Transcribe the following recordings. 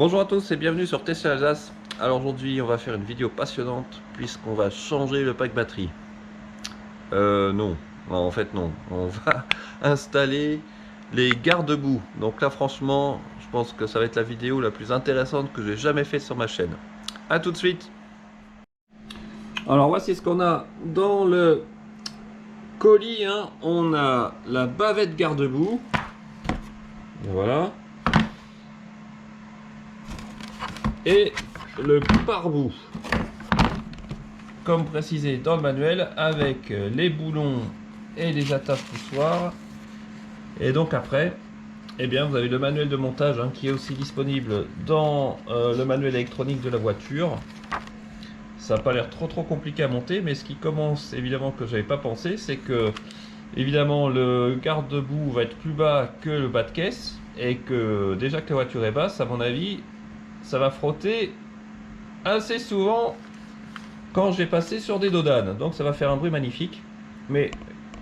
Bonjour à tous et bienvenue sur Tesla Alsace. Alors aujourd'hui on va faire une vidéo passionnante puisqu'on va changer le pack batterie. Non, en fait non. On va installer les garde-boue. Donc là franchement je pense que ça va être la vidéo la plus intéressante que j'ai jamais faite sur ma chaîne. A tout de suite. Alors voici ce qu'on a dans le colis, hein. On a la bavette garde-boue. Voilà. Et le pare-boue, comme précisé dans le manuel, avec les boulons et les attaches poussoirs. Et donc après, eh bien, vous avez le manuel de montage, hein, qui est aussi disponible dans le manuel électronique de la voiture. Ça n'a pas l'air trop compliqué à monter, mais ce qui commence évidemment que j'avais pas pensé, c'est que évidemment le garde-boue va être plus bas que le bas de caisse, et que déjà que la voiture est basse, à mon avis, ça va frotter assez souvent quand je vais passer sur des dodanes. Donc ça va faire un bruit magnifique. Mais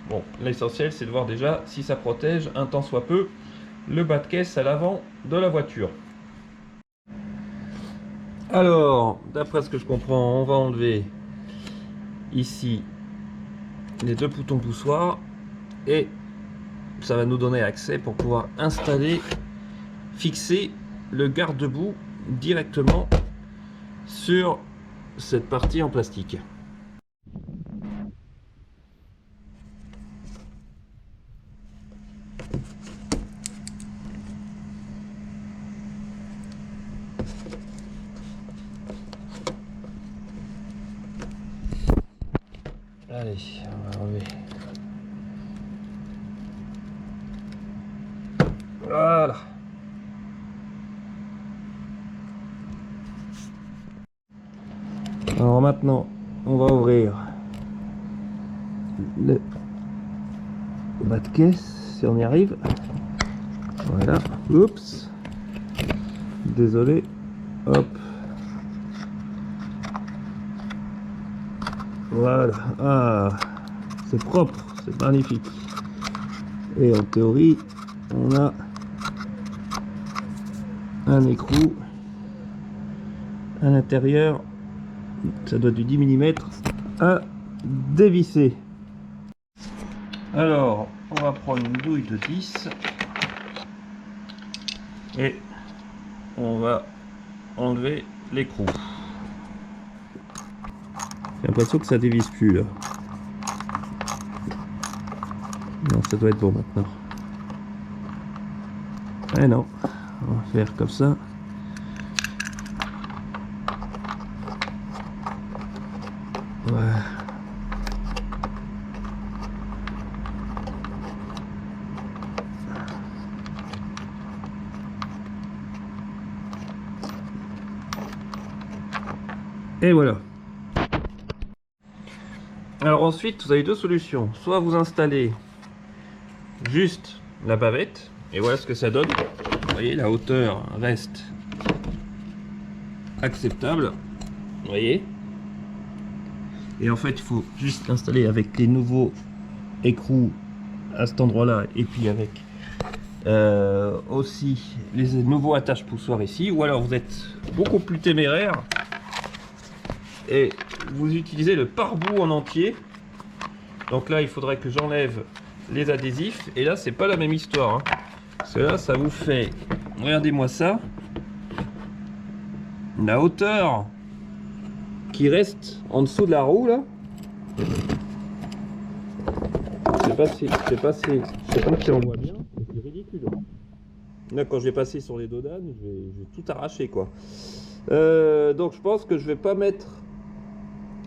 bon, l'essentiel c'est de voir déjà si ça protège un tant soit peu le bas de caisse à l'avant de la voiture. Alors, d'après ce que je comprends, on va enlever ici les deux boutons poussoirs et ça va nous donner accès pour pouvoir installer, fixer le garde-boue directement sur cette partie en plastique. Allez, on va enlever. Voilà. Alors maintenant, on va ouvrir le bas de caisse, si on y arrive. Voilà. Oups. Désolé. Hop. Voilà. Ah, c'est propre, c'est magnifique. Et en théorie, on a un écrou à l'intérieur. Ça doit être du 10 mm à dévisser. Alors, on va prendre une douille de 10 et on va enlever l'écrou. J'ai l'impression que ça dévisse plus là. Non, ça doit être bon maintenant. Eh non, on va faire comme ça. Voilà. Et voilà. Alors ensuite, vous avez deux solutions. Soit vous installez juste la bavette, et voilà ce que ça donne. Vous voyez, la hauteur reste acceptable. Vous voyez. Et en fait, il faut juste l'installer avec les nouveaux écrous à cet endroit-là, et puis avec aussi les nouveaux attaches poussoirs ici. Ou alors vous êtes beaucoup plus téméraire et vous utilisez le pare-boue en entier. Donc là, il faudrait que j'enlève les adhésifs. Et là, c'est pas la même histoire, hein. Parce que là, ça vous fait, regardez-moi ça, la hauteur qui reste en dessous de la roue là. Je sais pas si on voit bien. C'est ridicule. Là, quand je vais passer sur les dodanes, je vais tout arracher quoi. Donc je pense que je vais pas mettre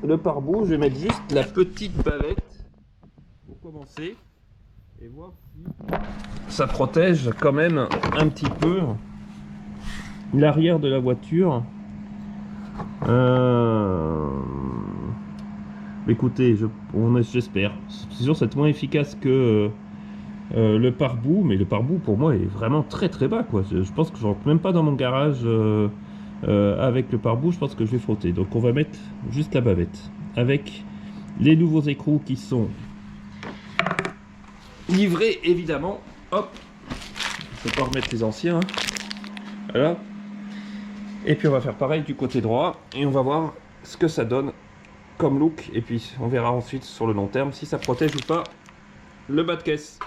le pare-boue, je vais mettre juste la petite bavette pour commencer et voir si ça protège quand même un petit peu l'arrière de la voiture. Écoutez, j'espère. C'est sûr, c'est moins efficace que le pare-boue, mais le pare-boue pour moi est vraiment très bas quoi. Je pense que je rentre même pas dans mon garage avec le pare-boue. Je pense que je vais frotter. Donc on va mettre juste la bavette avec les nouveaux écrous qui sont livrés évidemment. Hop, je vais pas remettre les anciens, hein. Voilà. Et puis on va faire pareil du côté droit et on va voir ce que ça donne comme look. Et puis on verra ensuite sur le long terme si ça protège ou pas le bas de caisse.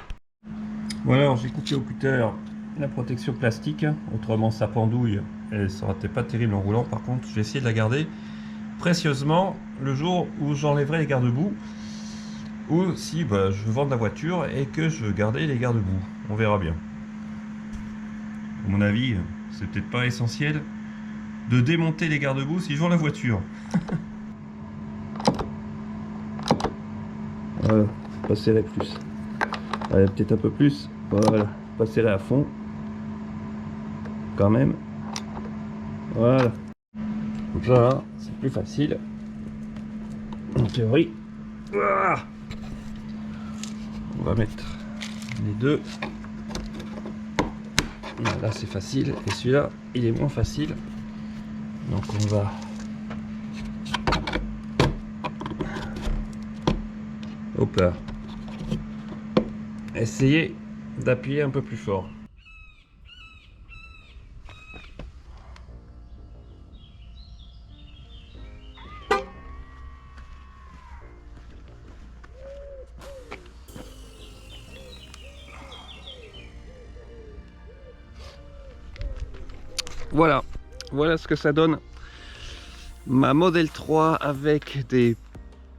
Voilà, alors j'ai coupé au cutter la protection plastique, autrement ça pendouille et ça aurait été pas terrible en roulant. Par contre, je vais essayer de la garder précieusement le jour où j'enlèverai les garde-boue, ou si je veux vendre la voiture et que je veux garder les garde-boue. On verra bien. À mon avis, c'est peut-être pas essentiel de démonter les garde-boue si je vends la voiture. Voilà, pas serré plus. Allez, peut-être un peu plus. Voilà, pas serré à fond. Quand même. Voilà. Donc là, c'est plus facile. En théorie. On va mettre les deux. Là, c'est facile. Et celui-là, il est moins facile. Donc on va hop là, essayer d'appuyer un peu plus fort. Voilà, voilà ce que ça donne. Ma Model 3 avec des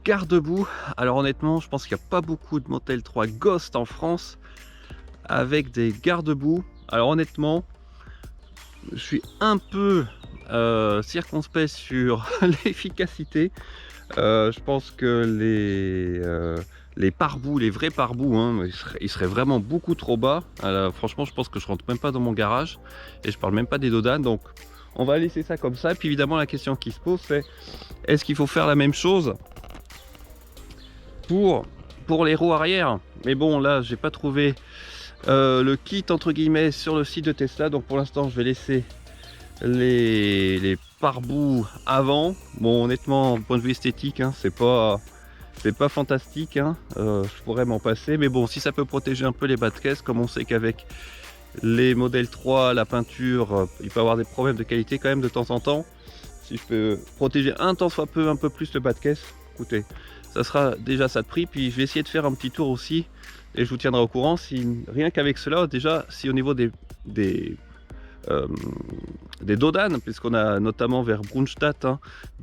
garde-boue. Alors honnêtement, je pense qu'il n'y a pas beaucoup de Model 3 Ghost en France avec des garde-boue. Alors honnêtement, je suis un peu circonspect sur l'efficacité. Je pense que les pare-boues, les vrais pare-boues, hein, ils seraient vraiment beaucoup trop bas. Alors, franchement, je pense que je rentre même pas dans mon garage et je parle même pas des dodanes. Donc on va laisser ça comme ça. Puis évidemment, la question qui se pose, c'est est-ce qu'il faut faire la même chose pour les roues arrière? Mais bon, là, j'ai pas trouvé le kit entre guillemets sur le site de Tesla. Donc pour l'instant, je vais laisser les pare-boues avant. Bon, honnêtement, du point de vue esthétique, hein, c'est pas fantastique, hein. Je pourrais m'en passer, mais bon, si ça peut protéger un peu les bas de caisse, comme on sait qu'avec les Model 3, la peinture, il peut avoir des problèmes de qualité quand même de temps en temps. Si je peux protéger un tant soit peu un peu plus le bas de caisse, écoutez, ça sera déjà ça de prix. Puis je vais essayer de faire un petit tour aussi et je vous tiendrai au courant si rien qu'avec cela, déjà si au niveau des dodanes, puisqu'on a notamment vers Brunstadt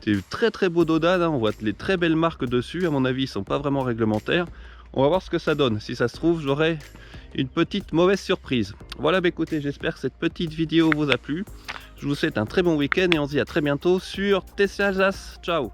des très beaux dodanes, on voit les très belles marques dessus. À mon avis, ils sont pas vraiment réglementaires. On va voir ce que ça donne. Si ça se trouve, j'aurai une petite mauvaise surprise. Voilà, écoutez, j'espère que cette petite vidéo vous a plu. Je vous souhaite un très bon week-end et on se dit à très bientôt sur Tesla Alsace. Ciao.